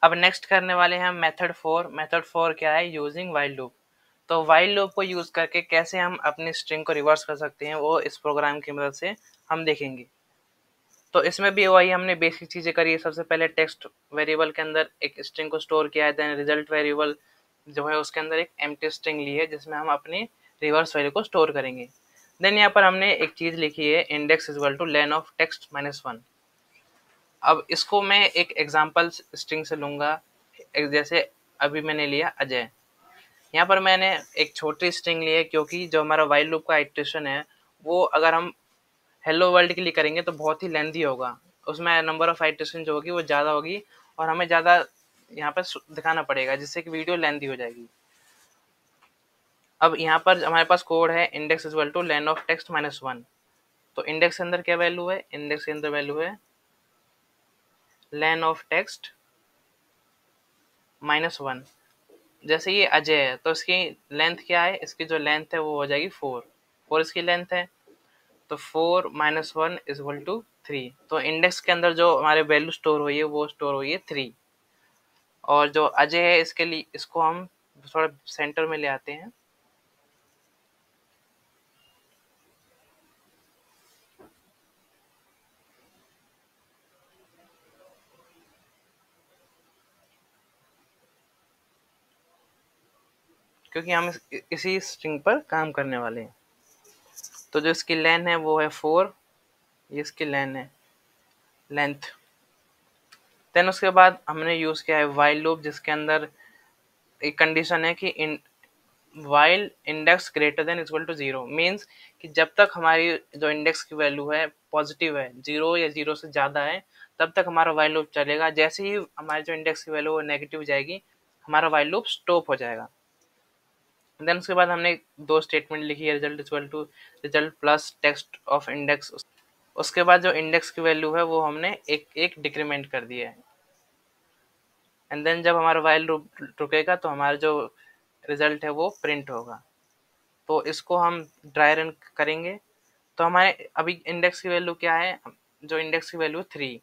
अब नेक्स्ट करने वाले हैं मेथड 4। मेथड 4 क्या है? Using while loop. तो व्हाइल लूप को यूज करके कैसे हम अपनी स्ट्रिंग को रिवर्स कर सकते हैं वो इस प्रोग्राम की मदद से हम देखेंगे। तो इसमें भी वही हमने बेसिक चीजें करी है। सबसे पहले टेक्स्ट वेरिएबल के अंदर एक स्ट्रिंग को स्टोर किया है, देन रिजल्ट वेरिएबल जो है उसके अंदर एक एम्प्टी स्ट्रिंग ली है जिसमें हम अपनी रिवर्स वैल्यू को स्टोर करेंगे। देन यहाँ पर हमने एक चीज लिखी है index equal two lane of text -1। अब इसको मैं एक एग्जांपल स्ट्रिंग से लूंगा, जैसे अभी मैंने लिया अजय। यहाँ पर मैंने एक छोटी स्ट्रिंग ली है क्योंकि जो हमारा व्हाइल लूप का इटरेशन है वो अगर हम हेलो वर्ल्ड के लिए करेंगे तो बहुत ही लेंथी होगा, उसमें नंबर ऑफ इटरेशन जो होगी वो ज़्यादा होगी और हमें ज़्यादा यहाँ पर दिखाना पड़ेगा जिससे कि वीडियो लेंथी हो जाएगी। अब यहाँ पर हमारे पास कोड है index equal two lane of text -1। तो इंडेक्स के अंदर क्या वैल्यू है? इंडेक्स के अंदर वैल्यू है लेन ऑफ टेक्स्ट -1। जैसे ये अजय है तो इसकी लेंथ क्या है? इसकी जो लेंथ है वो हो जाएगी 4 इसकी लेंथ है। तो 4 - 1 इक्वल टू 3। तो इंडेक्स के अंदर जो हमारे वैल्यू स्टोर हुई है वो स्टोर हुई है 3। और जो अजय है इसके लिए इसको हम थोड़ा सेंटर में ले आते हैं। क्योंकि हम इसी स्ट्रिंग पर काम करने वाले हैं। तो जो इसकी लेंथ है वो है 4, ये इसकी लेंथ। देन उसके बाद हमने यूज किया है व्हाइल लूप जिसके अंदर एक कंडीशन है कि while index greater than equal to 0 means कि जब तक हमारी जो इंडेक्स की वैल्यू है पॉजिटिव है, 0 या 0 से ज़्यादा है, तब तक हमारा वाइल लूप चलेगा। जैसे ही हमारी जो इंडेक्स की वैल्यू वो नेगेटिव जाएगी हमारा वाइल लूप स्टॉप हो जाएगा। देन उसके बाद हमने दो स्टेटमेंट लिखी है, result equal to result plus text of index. उसके बाद जो इंडेक्स की वैल्यू है वो हमने एक एक डिक्रीमेंट कर दिया है। एंड देन जब हमारा वाइल लूप रुकेगा तो हमारा जो रिजल्ट है वो प्रिंट होगा। तो इसको हम ड्राई रन करेंगे तो हमारे अभी इंडेक्स की वैल्यू क्या है? जो इंडेक्स की वैल्यू 3।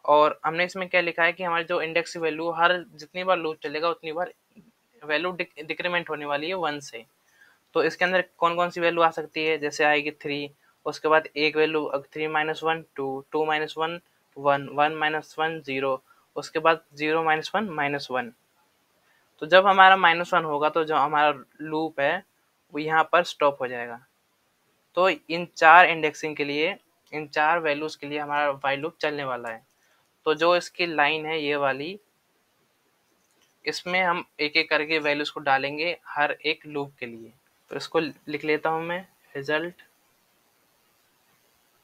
और हमने इसमें क्या लिखा है कि हमारी जो इंडेक्स की वैल्यू हर जितनी बार लूप चलेगा उतनी बार वैल्यू डिक्रीमेंट होने वाली है 1 से। तो इसके अंदर कौन कौन सी वैल्यू आ सकती है? जैसे आएगी 3, उसके बाद एक वैल्यू 3 - 1 2, 2 - 1 1, 1 - 1 0, उसके बाद 0 - 1 -1। तो जब हमारा -1 होगा तो जो हमारा लूप है वो यहाँ पर स्टॉप हो जाएगा। तो इन चार इंडेक्सिंग के लिए, इन चार वैल्यूज के लिए हमारा व्हाइल लूप चलने वाला है। तो जो इसकी लाइन है ये वाली, इसमें हम एक एक करके वैल्यूज को डालेंगे हर एक लूप के लिए। तो इसको लिख लेता हूं मैं, result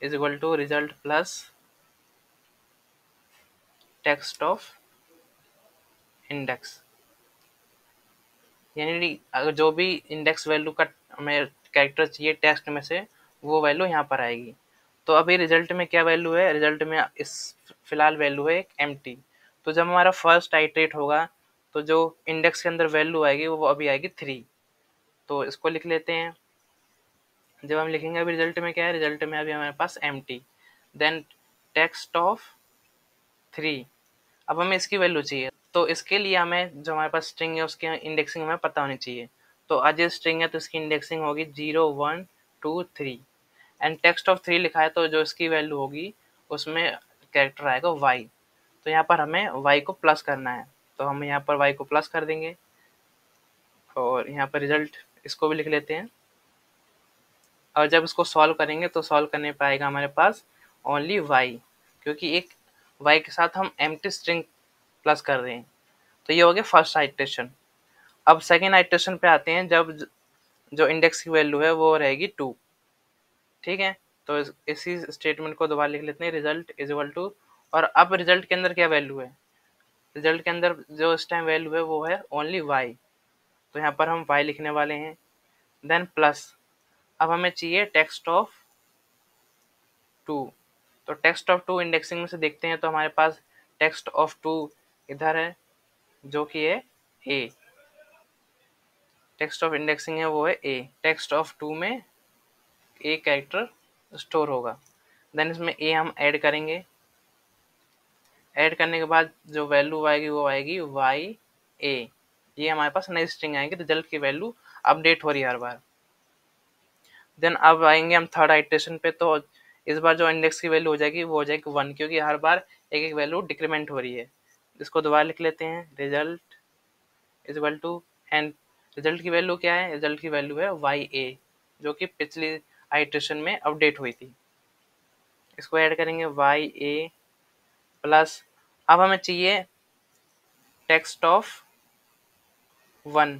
is equal to result plus text of index. यानी अगर जो भी इंडेक्स वैल्यू का हमें कैरेक्टर चाहिए टेक्स्ट में से वो वैल्यू यहाँ पर आएगी। तो अभी रिजल्ट में क्या वैल्यू है? रिजल्ट में इस फिलहाल वैल्यू है एक एम्प्टी। तो जब हमारा फर्स्ट आइटरेट होगा तो जो इंडेक्स के अंदर वैल्यू आएगी वो अभी आएगी 3। तो इसको लिख लेते हैं। जब हम लिखेंगे अभी रिजल्ट में क्या है? रिजल्ट में अभी हमारे पास एम्प्टी, देन टेक्स्ट ऑफ 3। अब हमें इसकी वैल्यू चाहिए तो इसके लिए हमें जो हमारे पास स्ट्रिंग है उसकी इंडेक्सिंग हमें पता होनी चाहिए। तो आज ये स्ट्रिंग है तो इसकी इंडेक्सिंग होगी 0 1 2 3 एंड टेक्स्ट ऑफ 3 लिखा है तो जो इसकी वैल्यू होगी उसमें कैरेक्टर आएगा y। तो यहाँ पर हमें y को प्लस करना है तो हम यहाँ पर y को प्लस कर देंगे और यहाँ पर रिजल्ट इसको भी लिख लेते हैं। और जब इसको सॉल्व करेंगे तो सॉल्व करने पर आएगा हमारे पास ओनली y, क्योंकि एक y के साथ हम एम्प्टी स्ट्रिंग प्लस कर रहे हैं। तो ये हो गया फर्स्ट आइटरेशन। अब सेकेंड आइटरेशन पे आते हैं जब जो इंडेक्स की वैल्यू है वो रहेगी 2। ठीक है, तो इसी स्टेटमेंट को दोबारा लिख लेते हैं, रिजल्ट इज इक्वल टू। और अब रिजल्ट के अंदर क्या वैल्यू है? रिजल्ट के अंदर जो इस टाइम वैल्यू है वो है ओनली y। तो यहाँ पर हम y लिखने वाले हैं, देन प्लस। अब हमें चाहिए टेक्स्ट ऑफ 2। तो टेक्स्ट ऑफ 2 इंडेक्सिंग में से देखते हैं तो हमारे पास टेक्स्ट ऑफ 2 इधर है जो कि है a। टेक्स्ट ऑफ इंडेक्सिंग है वो है a। टेक्स्ट ऑफ 2 में a कैरेक्टर स्टोर होगा। देन इसमें a हम ऐड करेंगे ऐड करने के बाद जो वैल्यू आएगी वो आएगी वाई ए, ये हमारे पास नई स्ट्रिंग आएगी, रिजल्ट की वैल्यू अपडेट हो रही है हर बार। देन अब आएंगे हम थर्ड आइटरेशन पे, तो इस बार जो इंडेक्स की वैल्यू हो जाएगी वो हो जाएगी 1, क्योंकि हर बार एक एक वैल्यू डिक्रीमेंट हो रही है। इसको दोबारा लिख लेते हैं, result is equal to, and result की वैल्यू क्या है, रिजल्ट की वैल्यू है वाई ए, जो कि पिछली आइटरेशन में अपडेट हुई थी। इसको ऐड करेंगे वाई ए प्लस, अब हमें चाहिए टेक्स्ट ऑफ 1,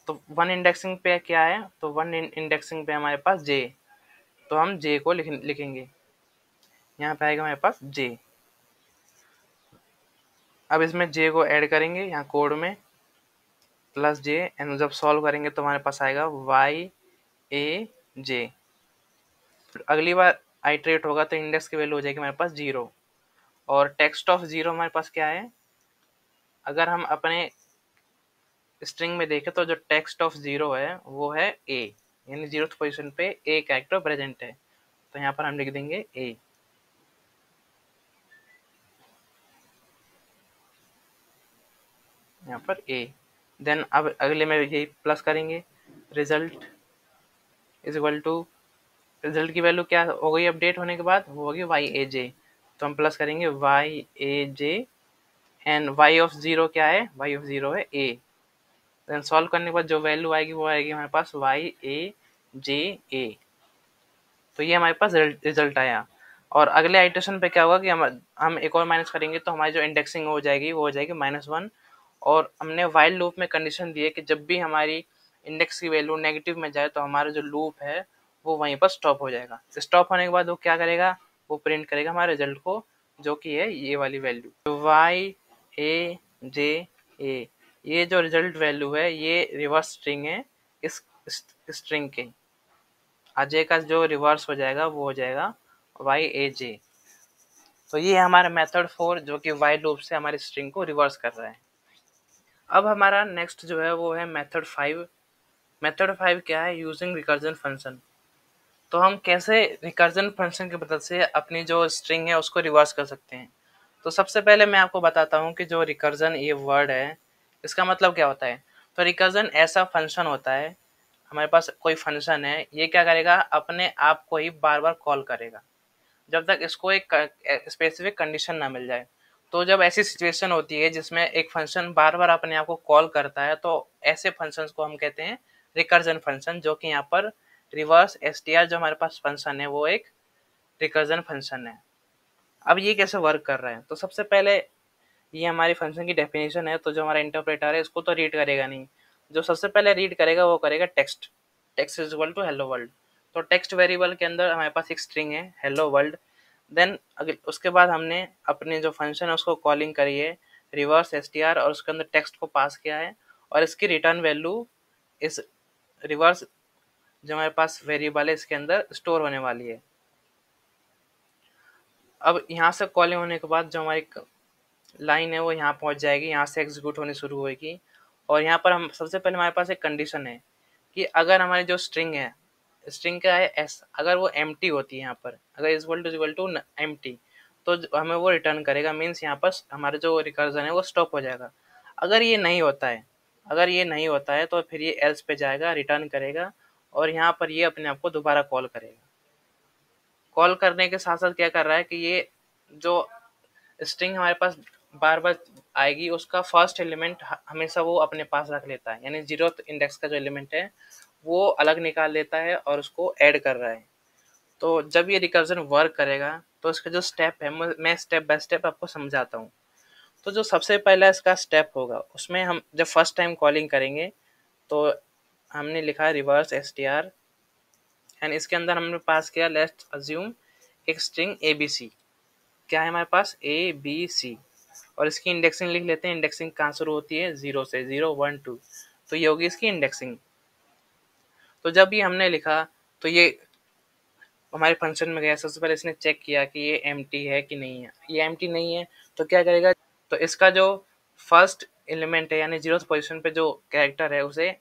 तो 1 इंडेक्सिंग पे क्या है, तो 1 इंडेक्सिंग पे हमारे पास जे, तो हम जे को लिखेंगे, यहाँ पे आएगा हमारे पास जे। अब इसमें जे को ऐड करेंगे यहाँ कोड में, प्लस जे, एंड जब सॉल्व करेंगे तो हमारे पास आएगा वाई ए जे। अगली बार आइट्रेट होगा तो इंडेक्स की वैल्यू हो जाएगी हमारे पास 0, और टेक्स्ट ऑफ 0 हमारे पास क्या है, अगर हम अपने स्ट्रिंग में देखें तो जो टेक्स्ट ऑफ 0 है वो है ए, यानी 0th पोजीशन पे ए कैरेक्टर प्रेजेंट है, तो यहाँ पर हम लिख देंगे ए। यहाँ पर ए, देन अब अगले में यही प्लस करेंगे, result is equal to, result की वैल्यू क्या हो गई अपडेट होने के बाद, वो होगी वाई ए जे, तो हम प्लस करेंगे Y A J, and Y of 0 क्या है, वाई ऑफ 0 है ए। देन सॉल्व करने के बाद जो वैल्यू आएगी वो आएगी हमारे पास वाई ए जे ए, तो ये हमारे पास रिजल्ट आया। और अगले आइटरेशन पे क्या होगा कि हम एक और माइनस करेंगे तो हमारी जो इंडेक्सिंग हो जाएगी वो हो जाएगी -1, और हमने वाइल लूप में कंडीशन दी है कि जब भी हमारी इंडेक्स की वैल्यू नेगेटिव में जाए तो हमारा जो लूप है वो वहीं पर स्टॉप हो जाएगा। स्टॉप होने के बाद वो क्या करेगा, वो प्रिंट करेगा हमारे रिजल्ट को, जो कि है ये वाली वैल्यू वाई ए जे ए। ये जो रिजल्ट वैल्यू है ये रिवर्स स्ट्रिंग है इस स्ट्रिंग के, अजय का जो रिवर्स हो जाएगा वो हो जाएगा वाई ए जे। तो ये है हमारा मेथड 4 जो कि वाइल लूप से हमारी स्ट्रिंग को रिवर्स कर रहा है। अब हमारा नेक्स्ट जो है वो है मेथड 5। मेथड 5 क्या है, यूजिंग रिकर्जन फंक्शन। तो हम कैसे रिकर्जन फंक्शन की मदद से अपनी जो स्ट्रिंग है उसको रिवर्स कर सकते हैं। तो सबसे पहले मैं आपको बताता हूँ कि जो रिकर्जन ये वर्ड है इसका मतलब क्या होता है। तो रिकर्जन ऐसा फंक्शन होता है, हमारे पास कोई फंक्शन है, ये क्या करेगा, अपने आप को ही बार बार कॉल करेगा जब तक इसको एक स्पेसिफिक कंडीशन ना मिल जाए। तो जब ऐसी सिचुएशन होती है जिसमें एक फंक्शन बार बार अपने आप को कॉल करता है तो ऐसे फंक्शंस को हम कहते हैं रिकर्जन फंक्शन, जो कि यहाँ पर रिवर्स एसटीआर जो हमारे पास फंक्शन है वो एक रिकर्जन फंक्शन है। अब ये कैसे वर्क कर रहा है, तो सबसे पहले ये हमारी फंक्शन की डेफिनेशन है, तो जो हमारा इंटरप्रेटर है इसको तो रीड करेगा नहीं, जो सबसे पहले रीड करेगा वो करेगा text, text is equal to hello world. तो टेक्स्ट वेरिएबल के अंदर हमारे पास एक स्ट्रिंग है हेलो वर्ल्ड। देन उसके बाद हमने अपने जो फंक्शन है उसको कॉलिंग करी है रिवर्स एसटीआर, और उसके अंदर टेक्स्ट को पास किया है, और इसकी रिटर्न वैल्यू इस रिवर्स जो हमारे पास वेरिएबल है इसके अंदर स्टोर होने वाली है। अब यहाँ से कॉलिंग होने के बाद जो हमारी लाइन है वो यहाँ पहुँच जाएगी, यहाँ से एग्जीक्यूट होनी शुरू होगी, और यहाँ पर हम सबसे पहले हमारे पास एक कंडीशन है कि अगर हमारी जो स्ट्रिंग है, स्ट्रिंग क्या है एस, अगर वो एम्प्टी होती है यहाँ पर, अगर इक्वल टू एम्प्टी, तो हमें वो रिटर्न करेगा, मीन्स यहाँ पर हमारा जो रिकर्जन है वो स्टॉप हो जाएगा। अगर ये नहीं होता है, अगर ये नहीं होता है तो फिर ये एल्स पे जाएगा, रिटर्न करेगा, और यहाँ पर ये अपने आप को दोबारा कॉल करेगा। कॉल करने के साथ साथ क्या कर रहा है कि ये जो स्ट्रिंग हमारे पास बार बार आएगी उसका फर्स्ट एलिमेंट हमेशा वो अपने पास रख लेता है, यानी 0th इंडेक्स का जो एलिमेंट है वो अलग निकाल लेता है और उसको ऐड कर रहा है। तो जब ये रिकर्जन वर्क करेगा तो इसका जो स्टेप है मैं स्टेप बाय स्टेप आपको समझाता हूँ। तो जो सबसे पहला इसका स्टेप होगा उसमें हम जब फर्स्ट टाइम कॉलिंग करेंगे तो हमने लिखा रिवर्स एसटीआर, एंड इसके अंदर हमने पास किया लेट्स अज्यूम एक स्ट्रिंग एबीसी। क्या है हमारे पास ए बी सी, और इसकी इंडेक्सिंग लिख लेते हैं। इंडेक्सिंग कहाँ शुरू होती है, 0 से, 0 1 2, तो ये होगी इसकी इंडेक्सिंग। तो जब ये हमने लिखा तो ये हमारे फंक्शन में गया, सबसे पहले इसने चेक किया कि ये एम्प्टी है कि नहीं है। ये एम्प्टी नहीं है तो क्या करेगा, तो इसका जो फर्स्ट एलिमेंट है यानी 0th पोजीशन पे जो कैरेक्टर है उसे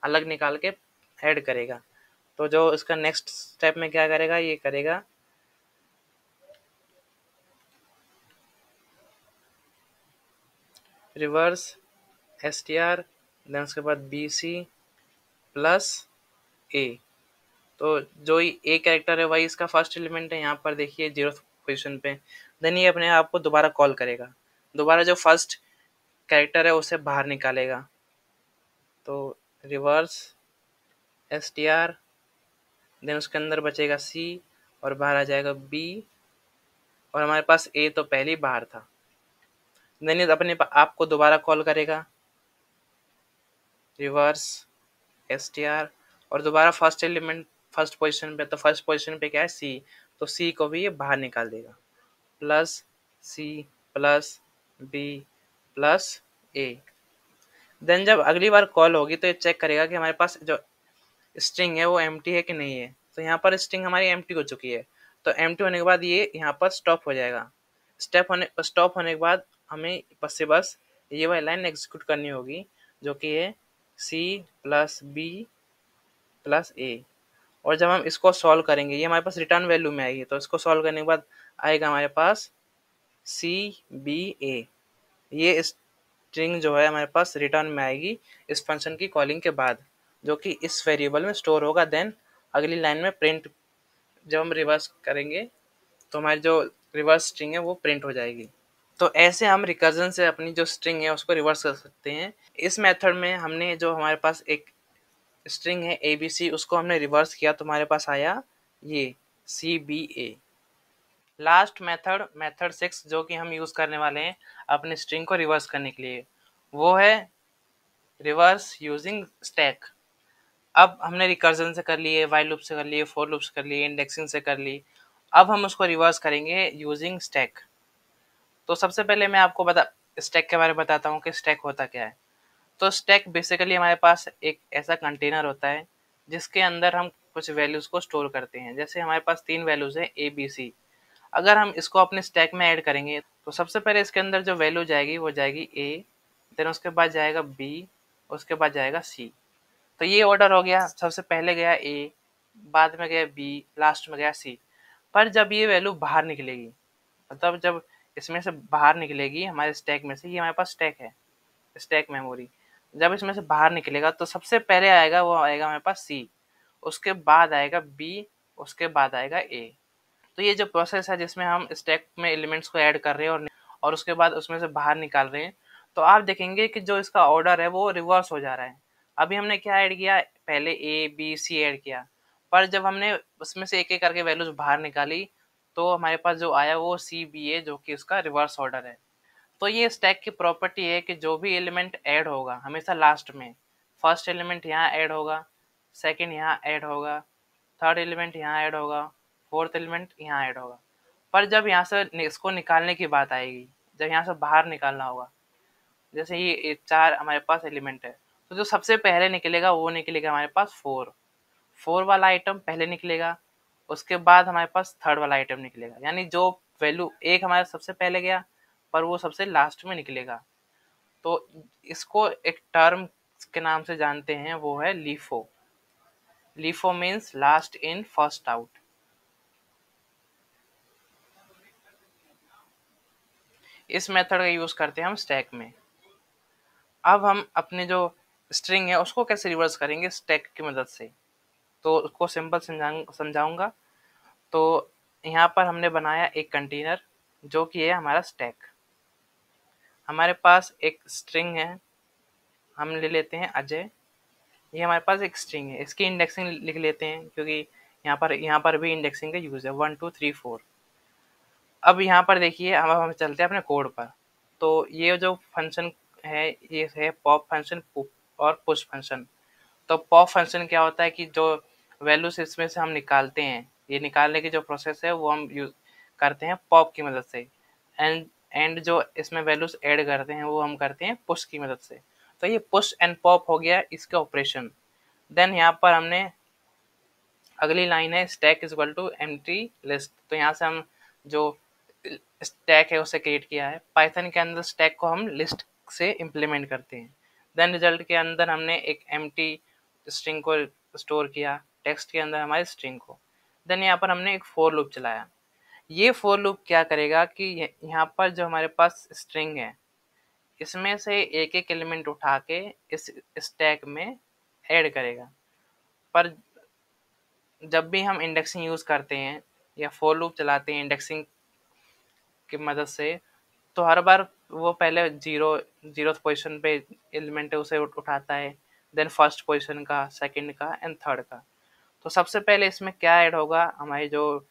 अलग निकाल के ऐड करेगा। तो जो इसका नेक्स्ट स्टेप में क्या करेगा, ये करेगा रिवर्स str, देन उसके बाद bc प्लस a। तो जो ए कैरेक्टर है वही इसका फर्स्ट एलिमेंट है, यहाँ पर देखिए 0th पोजीशन पे। देन ये अपने आप को दोबारा कॉल करेगा, दोबारा जो फर्स्ट कैरेक्टर है उसे बाहर निकालेगा। तो रिवर्स str, देन उसके अंदर बचेगा c और बाहर आ जाएगा b, और हमारे पास a तो पहले ही बाहर था। देन ये अपने आप को दोबारा कॉल करेगा, रिवर्स str, और दोबारा फर्स्ट एलिमेंट फर्स्ट पोजीशन पे, तो फर्स्ट पोजीशन पे क्या है c, तो c को भी ये बाहर निकाल देगा। Plus c plus b plus a। Then जब अगली बार कॉल होगी तो ये चेक करेगा कि हमारे पास जो स्ट्रिंग है वो एम्प्टी है कि नहीं है। तो यहाँ पर स्ट्रिंग हमारी एम्प्टी हो चुकी है, तो एम्प्टी होने के बाद ये यहाँ पर स्टॉप हो जाएगा। स्टॉप होने के बाद हमें बस से बस ये वाली लाइन एग्जीक्यूट करनी होगी, जो कि है c plus b plus a। और जब हम इसको सॉल्व करेंगे ये हमारे पास रिटर्न वैल्यू में आएगी, तो इसको सॉल्व करने के बाद आएगा हमारे पास c b a। ये स्ट्रिंग जो है हमारे पास रिटर्न में आएगी इस फंक्शन की कॉलिंग के बाद, जो कि इस वेरिएबल में स्टोर होगा। देन अगली लाइन में प्रिंट जब हम रिवर्स करेंगे तो हमारी जो रिवर्स स्ट्रिंग है वो प्रिंट हो जाएगी। तो ऐसे हम रिकर्जन से अपनी जो स्ट्रिंग है उसको रिवर्स कर सकते हैं। इस मेथड में हमने जो हमारे पास एक स्ट्रिंग है abc, उसको हमने रिवर्स किया तो हमारे पास आया ये cba। लास्ट मेथड 6 जो कि हम यूज करने वाले हैं अपनी स्ट्रिंग को रिवर्स करने के लिए, वो है रिवर्स यूजिंग स्टैक। अब हमने रिकर्जन से कर लिए, वाइल लूप से कर लिए, फॉर लूप से कर लिए, इंडेक्सिंग से कर ली। अब हम उसको रिवर्स करेंगे यूजिंग स्टैक। तो सबसे पहले मैं आपको स्टैक के बारे में बताता हूँ कि स्टैक होता क्या है। तो स्टैक बेसिकली हमारे पास एक ऐसा कंटेनर होता है जिसके अंदर हम कुछ वैल्यूज को स्टोर करते हैं। जैसे हमारे पास 3 वैल्यूज है ए बी सी, अगर हम इसको अपने स्टैक में ऐड करेंगे तो सबसे पहले इसके अंदर जो वैल्यू जाएगी वो जाएगी ए, देन उसके बाद जाएगा बी, उसके बाद जाएगा सी। तो ये ऑर्डर हो गया, सबसे पहले गया ए, बाद में गया बी, लास्ट में गया सी। पर जब ये वैल्यू बाहर निकलेगी, मतलब जब इसमें से बाहर निकलेगी हमारे स्टैक में से, ये हमारे पास स्टैक है, स्टैक मेमोरी, जब इसमें से बाहर निकलेगा तो सबसे पहले आएगा वो आएगा हमारे पास सी, उसके बाद आएगा बी, उसके बाद आएगा ए। तो ये जो प्रोसेस है जिसमें हम स्टैक में एलिमेंट्स को ऐड कर रहे हैं और उसके बाद उसमें से बाहर निकाल रहे हैं, तो आप देखेंगे कि जो इसका ऑर्डर है वो रिवर्स हो जा रहा है। अभी हमने क्या ऐड किया, पहले ए बी सी ऐड किया, पर जब हमने उसमें से एक एक करके वैल्यूज बाहर निकाली तो हमारे पास जो आया वो सी बी ए, जो कि उसका रिवर्स ऑर्डर है। तो ये स्टैक की प्रॉपर्टी है कि जो भी एलिमेंट ऐड होगा हमेशा लास्ट में, फर्स्ट एलिमेंट यहाँ ऐड होगा, सेकंड यहाँ ऐड होगा, थर्ड एलिमेंट यहाँ ऐड होगा, फोर्थ एलिमेंट यहाँ ऐड होगा। पर जब यहाँ से इसको निकालने की बात आएगी, जब यहाँ से बाहर निकालना होगा, जैसे ये 4 हमारे पास एलिमेंट है, तो जो सबसे पहले निकलेगा वो निकलेगा हमारे पास 4, 4 वाला आइटम पहले निकलेगा, उसके बाद हमारे पास थर्ड वाला आइटम निकलेगा। यानी जो वैल्यू एक हमारे सबसे पहले गया पर वो सबसे लास्ट में निकलेगा। तो इसको एक टर्म के नाम से जानते हैं, वो है LIFO. LIFO means last in first out. इस मेथड का यूज करते हैं हम स्टैक में। अब हम अपने जो स्ट्रिंग है उसको कैसे रिवर्स करेंगे स्टैक की मदद से, तो उसको सिंपल समझाऊंगा। तो यहाँ पर हमने बनाया एक कंटेनर जो कि है हमारा स्टैक। हमारे पास एक स्ट्रिंग है, हम ले लेते हैं अजय। ये हमारे पास एक स्ट्रिंग है, इसकी इंडेक्सिंग लिख लेते हैं क्योंकि यहाँ पर भी इंडेक्सिंग का यूज है 1 2 3 4। अब यहाँ पर देखिए हम चलते हैं अपने कोड पर। तो ये जो फंक्शन है ये है पॉप फंक्शन और पुश फंक्शन। तो पॉप फंक्शन क्या होता है कि जो वैल्यूज इसमें से हम निकालते हैं, ये निकालने की जो प्रोसेस है वो हम यूज करते हैं पॉप की मदद से। एंड जो इसमें वैल्यूज ऐड करते हैं वो हम करते हैं पुश की मदद से। तो ये पुश एंड पॉप हो गया इसके ऑपरेशन। देन यहाँ पर हमने अगली लाइन है stack is equal to empty list. तो यहाँ से हम जो स्टैक है उसे क्रिएट किया है। पाइथन के अंदर स्टैक को हम लिस्ट से इम्प्लीमेंट करते हैं। देन रिजल्ट के अंदर हमने एक एम्प्टी स्ट्रिंग को स्टोर किया, टेक्स्ट के अंदर हमारे स्ट्रिंग को। देन यहाँ पर हमने एक फॉर लूप चलाया। ये फॉर लूप क्या करेगा कि यहाँ पर जो हमारे पास स्ट्रिंग है इसमें से एक एक एलिमेंट उठा के इस स्टैक में ऐड करेगा। पर जब भी हम इंडेक्सिंग यूज़ करते हैं या फॉर लूप चलाते हैं इंडेक्सिंग की मदद से, तो हर बार वो पहले जीरोथ पोजीशन पे एलिमेंट है उसे उठाता है, देन फर्स्ट पोजीशन का, सेकंड का एंड थर्ड का। तो सबसे पहले इसमें क्या ऐड होगा, हमारी जो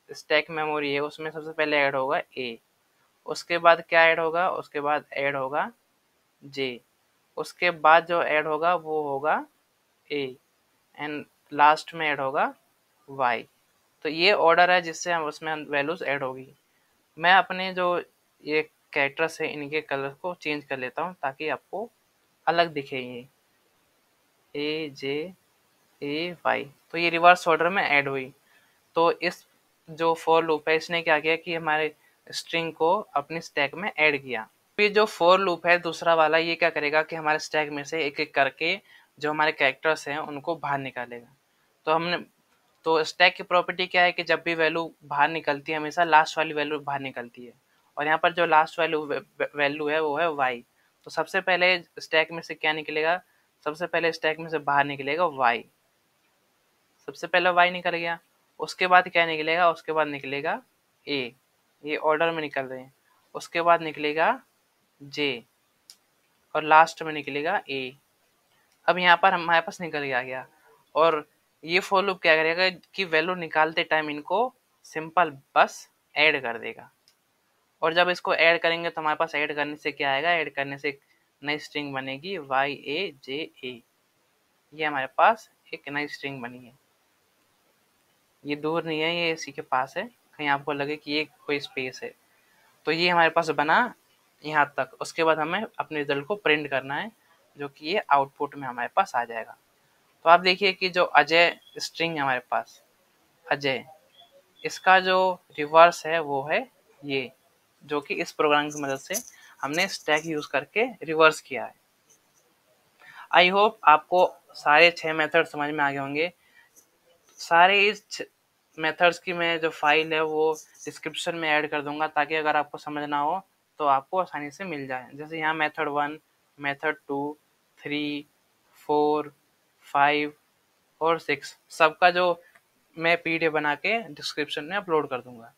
स्टैक मेमोरी है उसमें सबसे पहले ऐड होगा ए, उसके बाद क्या ऐड होगा, उसके बाद ऐड होगा जे, उसके बाद जो ऐड होगा वो होगा ए, एंड लास्ट में ऐड होगा वाई। तो ये ऑर्डर है जिससे हम उसमें वैल्यूज ऐड होगी। मैं अपने जो ये कैरेक्टर्स है इनके कलर को चेंज कर लेता हूँ ताकि आपको अलग दिखे। ये ए जे ए वाई, तो ये रिवर्स ऑर्डर में ऐड हुई। तो इस जो फॉर लूप है इसने क्या किया कि हमारे स्ट्रिंग को अपनी स्टैक में ऐड किया। फिर जो फॉर लूप है दूसरा वाला, ये क्या करेगा कि हमारे स्टैक में से एक एक करके जो हमारे कैरेक्टर्स हैं उनको बाहर निकालेगा। तो हमने तो स्टैक की प्रॉपर्टी क्या है कि जब भी वैल्यू बाहर निकलती है हमेशा लास्ट वाली वैल्यू बाहर निकलती है, और यहाँ पर जो लास्ट वैल्यू है वो है वाई। तो सबसे पहले स्टैक में से क्या निकलेगा, सबसे पहले स्टैक में से बाहर निकलेगा वाई। सबसे पहले वाई निकल गया, उसके बाद क्या निकलेगा, उसके बाद निकलेगा ए, ये ऑर्डर में निकल रहे हैं, उसके बाद निकलेगा जे, और लास्ट में निकलेगा ए। अब यहाँ पर हमारे पास निकल गया, और ये फॉर लूप क्या करेगा कि वैल्यू निकालते टाइम इनको सिंपल बस ऐड कर देगा। और जब इसको ऐड करेंगे तो हमारे पास ऐड करने से क्या आएगा, ऐड करने से एक नई स्ट्रिंग बनेगी वाई ए जे ए। ये हमारे पास एक नई स्ट्रिंग बनी है, ये दूर नहीं है, ये इसी के पास है, कहीं आपको लगे कि ये कोई स्पेस है। तो ये हमारे पास बना यहाँ तक। उसके बाद हमें अपने रिजल्ट को प्रिंट करना है, जो कि ये आउटपुट में हमारे पास आ जाएगा। तो आप देखिए कि जो अजय स्ट्रिंग है हमारे पास, अजय, इसका जो रिवर्स है वो है ये, जो कि इस प्रोग्राम की मदद से हमने स्टैक यूज़ करके रिवर्स किया है। आई होप आपको सारे 6 मेथड समझ में आ गए होंगे। सारे इस मेथड्स की मैं जो फाइल है वो डिस्क्रिप्शन में ऐड कर दूंगा, ताकि अगर आपको समझना हो तो आपको आसानी से मिल जाए। जैसे यहाँ मेथड 1, मेथड 2, 3, 4, 5 और 6 सबका जो मैं पीडीएफ बना के डिस्क्रिप्शन में अपलोड कर दूंगा।